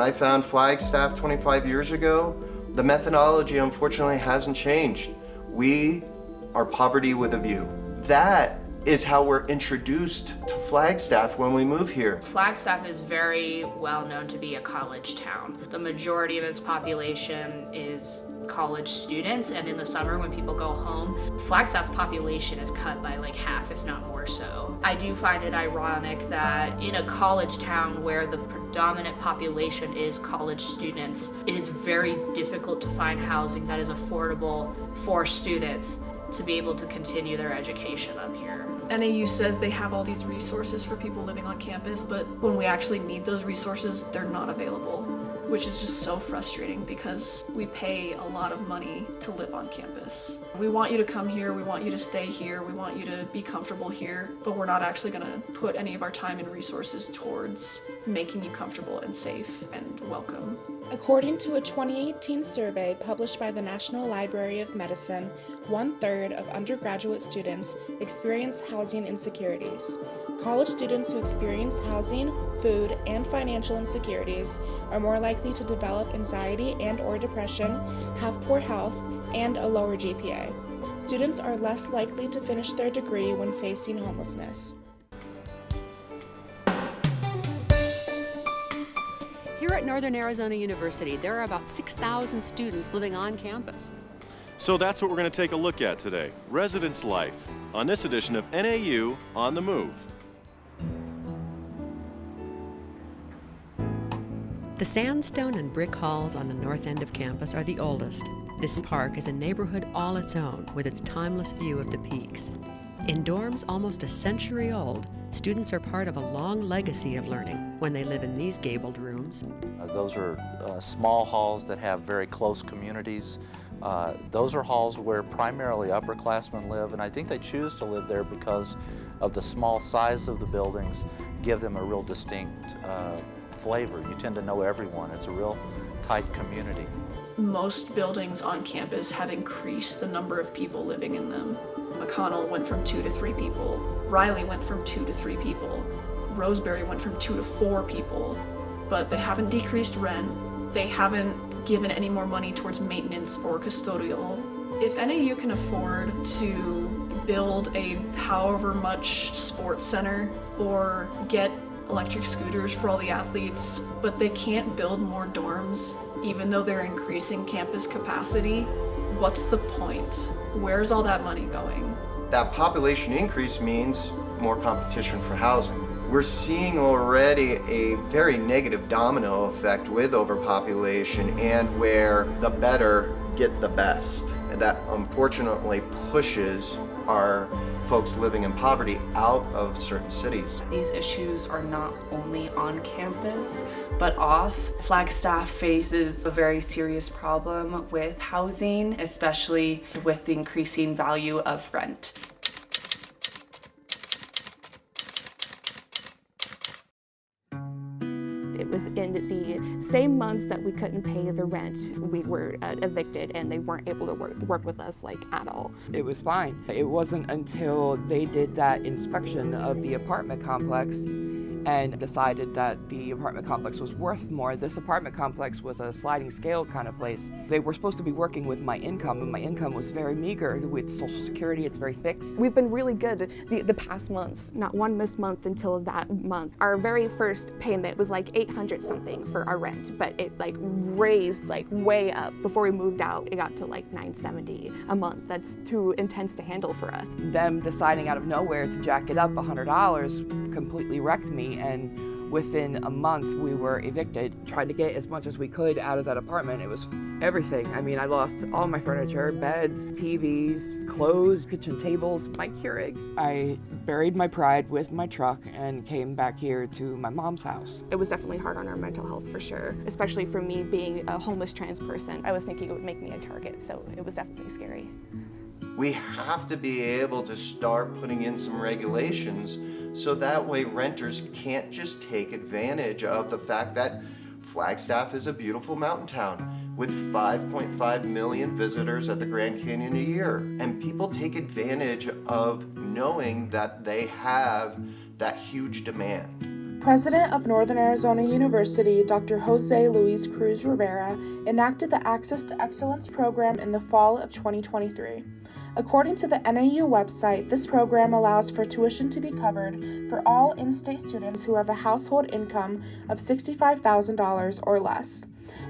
I found Flagstaff 25 years ago, the methodology unfortunately hasn't changed. We are poverty with a view. That is how we're introduced to Flagstaff when we move here. Flagstaff is very well known to be a college town. The majority of its population is college students, and in the summer when people go home, Flagstaff's population is cut by like half, if not more so. I do find it ironic that in a college town where the predominant population is college students, it is very difficult to find housing that is affordable for students to be able to continue their education up here. NAU says they have all these resources for people living on campus, but when we actually need those resources, they're not available, which is just so frustrating because we pay a lot of money to live on campus. We want you to come here, we want you to stay here, we want you to be comfortable here, but we're not actually gonna put any of our time and resources towards making you comfortable and safe and welcome. According to a 2018 survey published by the National Library of Medicine, 1/3 of undergraduate students experience housing insecurities. College students who experience housing, food, and financial insecurities are more likely to develop anxiety and/or depression, have poor health, and a lower GPA. Students are less likely to finish their degree when facing homelessness. Here at Northern Arizona University, there are about 6,000 students living on campus. So that's what we're going to take a look at today, residence life, on this edition of NAU On the Move. The sandstone and brick halls on the north end of campus are the oldest. This park is a neighborhood all its own, with its timeless view of the peaks. In dorms almost a century old, students are part of a long legacy of learning when they live in these gabled rooms. Those are small halls that have very close communities. Those are halls where primarily upperclassmen live, and I think they choose to live there because of the small size of the buildings, give them a real distinct flavor. You tend to know everyone. It's a real tight community. Most buildings on campus have increased the number of people living in them. McConnell went from 2 to 3 people. Riley went from 2 to 3 people. Roseberry went from 2 to 4 people. But they haven't decreased rent. They haven't given any more money towards maintenance or custodial. If NAU can afford to build a however much sports center or get electric scooters for all the athletes, but they can't build more dorms even though they're increasing campus capacity, what's the point? Where's all that money going? That population increase means more competition for housing. We're seeing already a very negative domino effect with overpopulation and where the better get the best. And that unfortunately pushes our folks living in poverty out of certain cities. These issues are not only on campus, but off. Flagstaff faces a very serious problem with housing, especially with the increasing value of rent. It was in the same months that we couldn't pay the rent, we were evicted, and they weren't able to work with us at all. It was fine. It wasn't until they did that inspection of the apartment complex and decided that the apartment complex was worth more. This apartment complex was a sliding scale kind of place. They were supposed to be working with my income, and my income was very meager. With Social Security, it's very fixed. We've been really good the past months, not one missed month until that month. Our very first payment was like $800 something for our rent, but it raised way up. Before we moved out, it got to $970 a month. That's too intense to handle for us. Them deciding out of nowhere to jack it up $100 completely wrecked me, and within a month we were evicted. Tried to get as much as we could out of that apartment. It was everything. I mean, I lost all my furniture, beds, TVs, clothes, kitchen tables, my Keurig. I buried my pride with my truck and came back here to my mom's house. It was definitely hard on our mental health for sure, especially for me being a homeless trans person. I was thinking it would make me a target, so it was definitely scary. We have to be able to start putting in some regulations so that way renters can't just take advantage of the fact that Flagstaff is a beautiful mountain town with 5.5 million visitors at the Grand Canyon a year. And people take advantage of knowing that they have that huge demand. President of Northern Arizona University, Dr. Jose Luis Cruz Rivera, enacted the Access to Excellence program in the fall of 2023. According to the NAU website, this program allows for tuition to be covered for all in-state students who have a household income of $65,000 or less.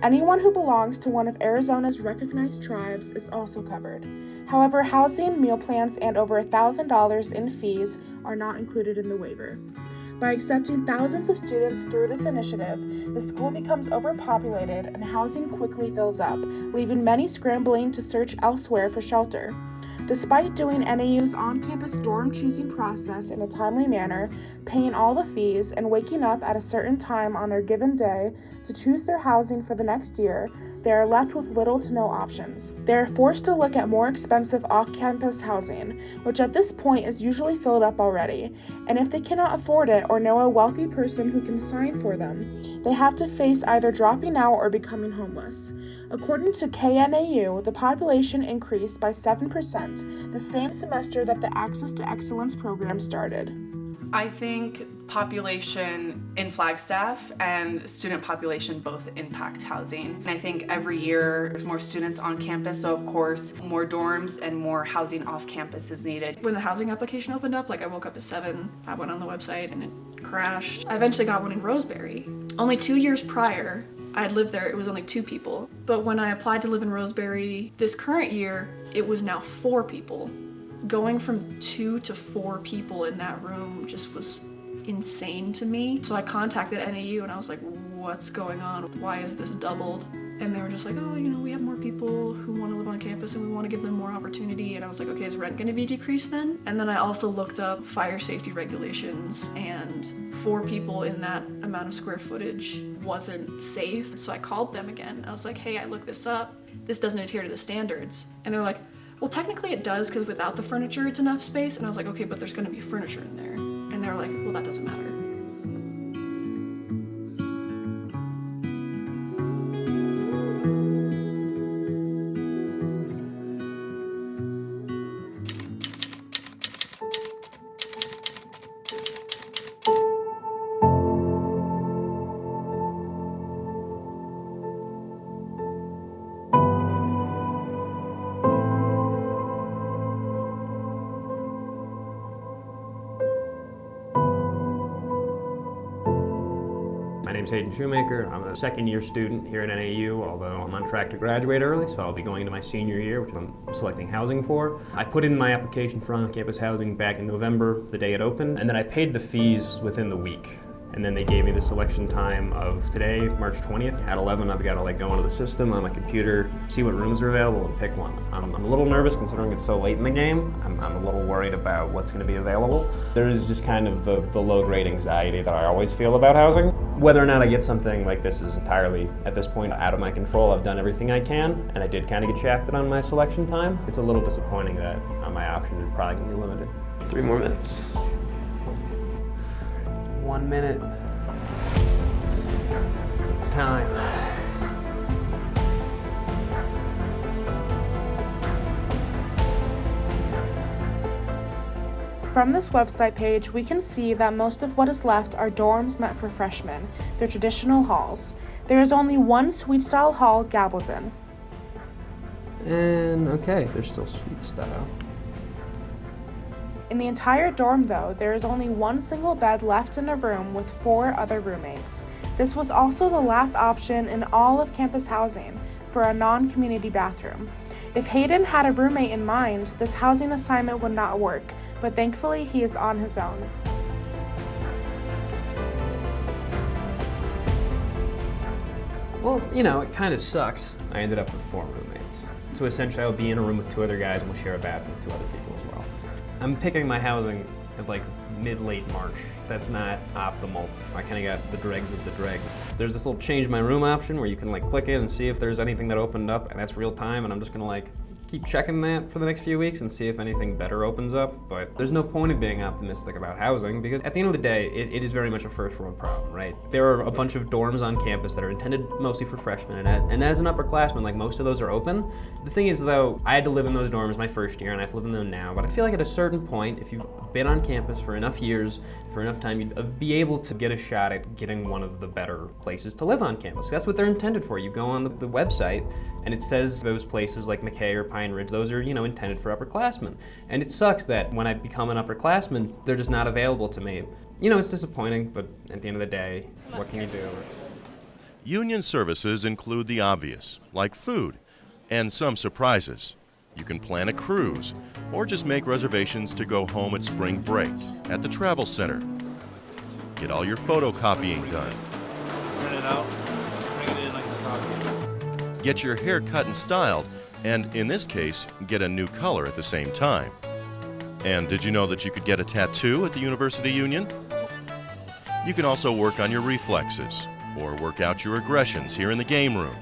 Anyone who belongs to one of Arizona's recognized tribes is also covered. However, housing, meal plans, and over $1,000 in fees are not included in the waiver. By accepting thousands of students through this initiative, the school becomes overpopulated and housing quickly fills up, leaving many scrambling to search elsewhere for shelter. Despite doing NAU's on-campus dorm choosing process in a timely manner, paying all the fees, and waking up at a certain time on their given day to choose their housing for the next year, they are left with little to no options. They are forced to look at more expensive off-campus housing, which at this point is usually filled up already, and if they cannot afford it or know a wealthy person who can sign for them, they have to face either dropping out or becoming homeless. According to KNAU, the population increased by 7% the same semester that the Access to Excellence program started. I think population in Flagstaff and student population both impact housing. And I think every year there's more students on campus, so of course more dorms and more housing off campus is needed. When the housing application opened up, I woke up at 7, I went on the website and it crashed. I eventually got one in Roseberry. Only 2 years prior, I had lived there, it was only 2 people. But when I applied to live in Roseberry this current year, it was now 4 people. Going from 2 to 4 people in that room just was insane to me. So I contacted NAU and I was like, what's going on? Why is this doubled? And they were just like, oh, we have more people who want to live on campus and we want to give them more opportunity. And I was like, okay, is rent going to be decreased then? And then I also looked up fire safety regulations, and 4 people in that amount of square footage wasn't safe. So I called them again. I was like, hey, I looked this up. This doesn't adhere to the standards. And they're like, well, technically it does, because without the furniture, it's enough space. And I was like, okay, but there's going to be furniture in there. And they were like, well, that doesn't matter. My name's Hayden Shoemaker. I'm a second-year student here at NAU, although I'm on track to graduate early, so I'll be going into my senior year, which I'm selecting housing for. I put in my application for on-campus housing back in November, the day it opened, and then I paid the fees within the week. And then they gave me the selection time of today, March 20th. At 11, I've got to go into the system on my computer, see what rooms are available, and pick one. I'm a little nervous considering it's so late in the game. I'm a little worried about what's going to be available. There is just kind of the low-grade anxiety that I always feel about housing. Whether or not I get something like this is entirely, at this point, out of my control. I've done everything I can, and I did kind of get shafted on my selection time. It's a little disappointing that my options are probably going to be limited. 3 more minutes. 1 minute. It's time. From this website page, we can see that most of what is left are dorms meant for freshmen, their traditional halls. There is only one suite-style hall, Gabaldon. And okay, there's still suite style. In the entire dorm, though, there is only one single bed left in a room with 4 other roommates. This was also the last option in all of campus housing for a non-community bathroom. If Hayden had a roommate in mind, this housing assignment would not work, but thankfully he is on his own. Well, it kind of sucks. I ended up with 4 roommates. So essentially I'll be in a room with 2 other guys and we'll share a bathroom with 2 other people as well. I'm picking my housing at mid-late March. That's not optimal. I kind of got the dregs of the dregs. There's this little change my room option where you can click it and see if there's anything that opened up, and that's real time, and I'm just gonna keep checking that for the next few weeks and see if anything better opens up. But there's no point in being optimistic about housing because at the end of the day, it is very much a first world problem, right? There are a bunch of dorms on campus that are intended mostly for freshmen, and as an upperclassman, most of those are open. The thing is though, I had to live in those dorms my first year and I have to live in them now, but I feel like at a certain point, if you've been on campus for enough years, for enough time, you'd be able to get a shot at getting one of the better places to live on campus. That's what they're intended for. You go on the website and it says those places like Mackay or Pine Ridge, those are, intended for upperclassmen. And it sucks that when I become an upperclassman, they're just not available to me. It's disappointing, but at the end of the day, what can you do? Union services include the obvious, like food, and some surprises. You can plan a cruise, or just make reservations to go home at spring break at the Travel Center. Get all your photocopying done. Print it out, bring it in like the copy. Get your hair cut and styled, and in this case, get a new color at the same time. And did you know that you could get a tattoo at the University Union? You can also work on your reflexes, or work out your aggressions here in the game room.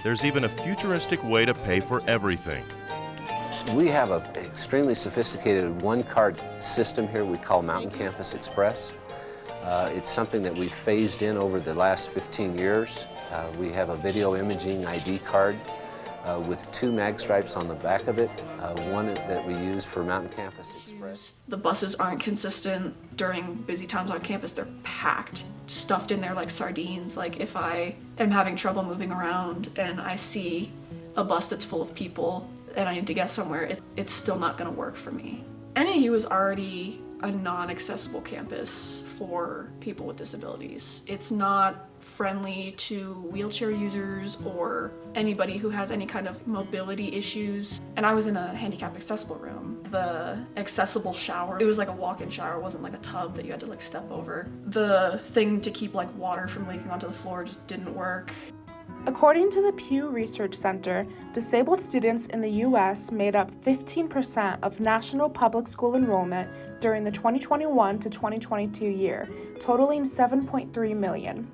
There's even a futuristic way to pay for everything. We have an extremely sophisticated one-card system here we call Mountain Campus Express. It's something that we've phased in over the last 15 years. We have a video imaging ID card with 2 mag stripes on the back of it, one that we use for Mountain Campus Express. The buses aren't consistent during busy times on campus. They're packed, stuffed in there like sardines. Like if I am having trouble moving around and I see a bus that's full of people and I need to get somewhere, it's still not gonna work for me. NAU is already a non-accessible campus for people with disabilities. It's not friendly to wheelchair users or anybody who has any kind of mobility issues. And I was in a handicap accessible room. The accessible shower, it was like a walk-in shower, it wasn't like a tub that you had to like step over. The thing to keep like water from leaking onto the floor just didn't work. According to the Pew Research Center, disabled students in the U.S. made up 15% of national public school enrollment during the 2021 to 2022 year, totaling 7.3 million.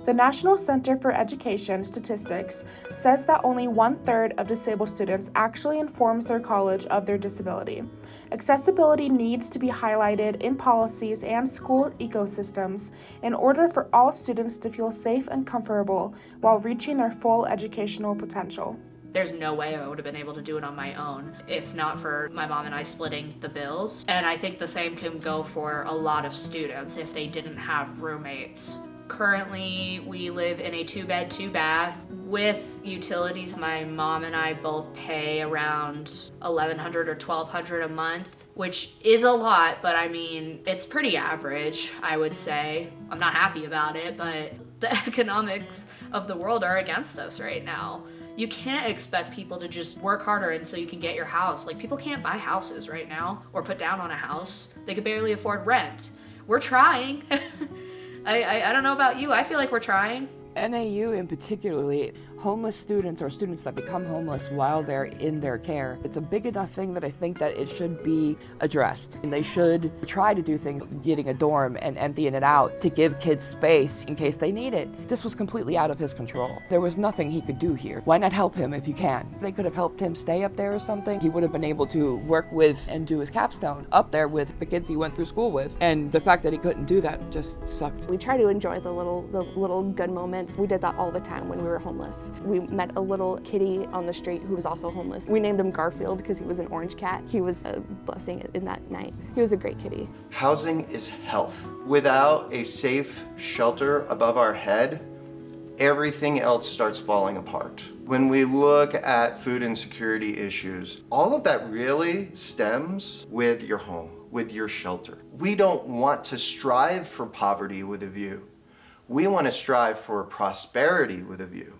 The National Center for Education Statistics says that only 1/3 of disabled students actually informs their college of their disability. Accessibility needs to be highlighted in policies and school ecosystems in order for all students to feel safe and comfortable while reaching their full educational potential. There's no way I would have been able to do it on my own if not for my mom and I splitting the bills. And I think the same can go for a lot of students if they didn't have roommates. Currently, we live in a 2-bed, 2-bath with utilities. My mom and I both pay around $1,100 or $1,200 a month, which is a lot, but I mean, it's pretty average, I would say. I'm not happy about it, but the economics of the world are against us right now. You can't expect people to just work harder and so you can get your house. Like, people can't buy houses right now or put down on a house. They could barely afford rent. We're trying. I don't know about you, I feel like we're trying. NAU in particularly, homeless students or students that become homeless while they're in their care, it's a big enough thing that I think that it should be addressed. And they should try to do things, getting a dorm and emptying it out to give kids space in case they need it. This was completely out of his control. There was nothing he could do here. Why not help him if you can? They could have helped him stay up there or something. He would have been able to work with and do his capstone up there with the kids he went through school with. And the fact that he couldn't do that just sucked. We try to enjoy the little good moments. We did that all the time when we were homeless. We met a little kitty on the street who was also homeless. We named him Garfield because he was an orange cat. He was a blessing in that night. He was a great kitty. Housing is health. Without a safe shelter above our head, everything else starts falling apart. When we look at food insecurity issues, all of that really stems with your home, with your shelter. We don't want to strive for poverty with a view. We want to strive for prosperity with a view.